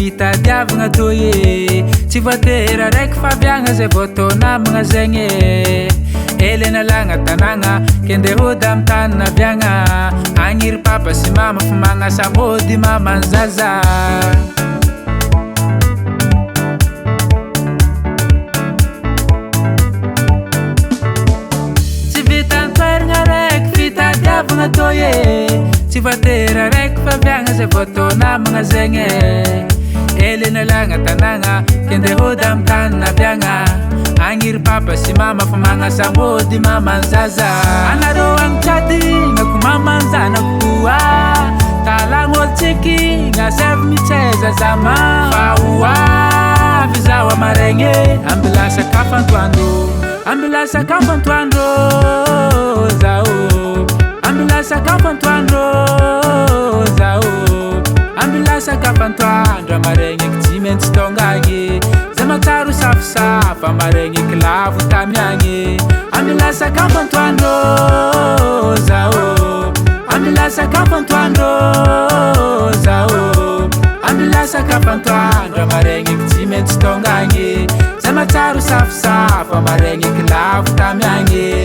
fitadiavagna toye tsy voatera raiky faviagna zay voatao namagna zegny elena lagna tanagna kende hody amy tany naviagna agniry papa sy mama fa magnasa mody mama ny zaza tsy vitany toeragna raiky fitadiavagna toye tsy voatera raiky faviagna zay voatao namagna zegny elena lagna tanagna kende hody amy tany naviagna agniry papa sy mama fa magnasa mody mama ny zaza anareo agnitradigna ko mama ny zanako talagna olo tsiky gnasavy mitsaiza zama fa hoavy zaho amaregny ambila sakafo antoandro ambila sakafo antoandro zaho ambila sakafo antoandro zaho ambila sakafo antoandro amaregny tsy maintsy tongagny matsaro safosafo amaregny kilavo tamiagny ambila sakafo antoandro zaho ambila sakafo antoandro zaho ambila sakafo antoandro amaregny tsy maintsy tongagny za matsaro safosafo amaregny kilavo tamiagny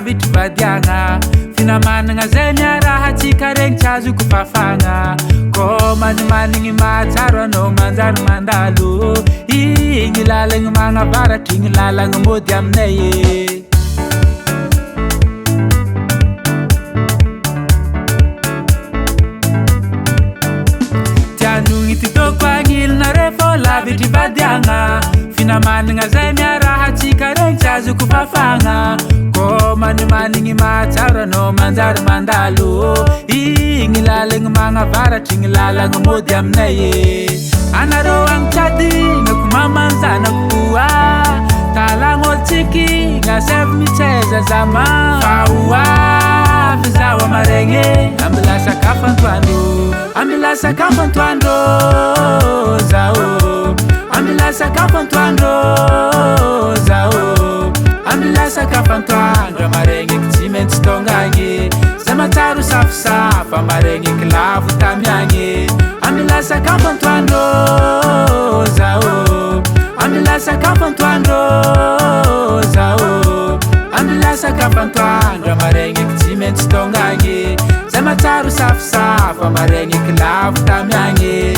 vitry vadiagna finamanagna zay miaraha tsika regny tsy azoko fafagna ko manimanigny mahatsaro anao manjary mandalo igny lalagny magnavaratra igny lalagny mody aminay tianogny titoko agnilina refô lavitry vadiagna finamanagna zay miaraha tsika regny tsy azoko fafagna ko manimanigny mahatsaro anao manjary mandalo igny lalagny magnavaratra igny lalagny mody aminay anareo agnitradigna ko mama ny zanako talagna olo tsiky gnasavy mitsaiza zama fa hoavy zaho amaregny ambila sakafo antoandro ambila sakafo antoandro zaho ambila sakafo antoandro zaho ambila sakafo antoandro amaregny tsy maintsy tongagny za matsaro safosafo amaregny kilavo tamiagny ambila sakafo antoandro zaho ambila sakafo antoandro zaho ambila sakafo antoandro amaregny tsy maintsy tongagny za matsaro safosafo amaregny kilavo tamiagny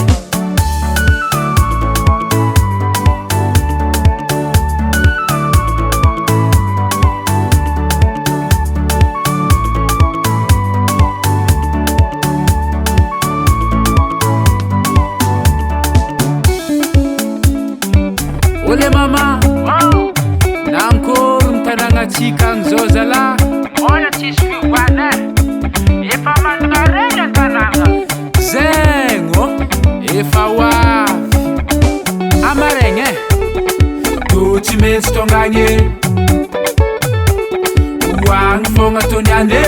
ole mama nankoro mitanagna atsika agny zao zala ola tsisy fiovoana efa managna regny antanagna zegny efa hoavy amaregny to tsy maintsy tongagny hoagny fogna toniany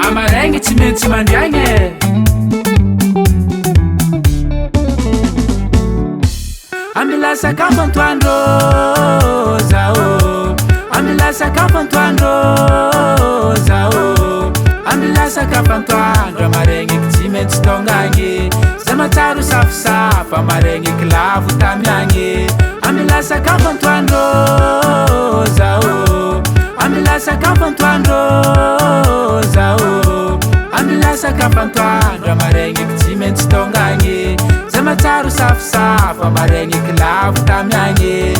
amaregny tsy maintsy mandiagny ambila sakafo antoandro zaho ambila sakafo antoandro zaho ambila sakafo antoandro amaregny tsy maintsy tongagny za matsaro safosafo amaregny kilavo tamiagny ambila sakafo antoandro zaho ambila sakafo antoandro zaho ambila sakafo antoandro amaregny tsy maintsy tongagny za matsaro safosafo amaregny kilavo tamiagny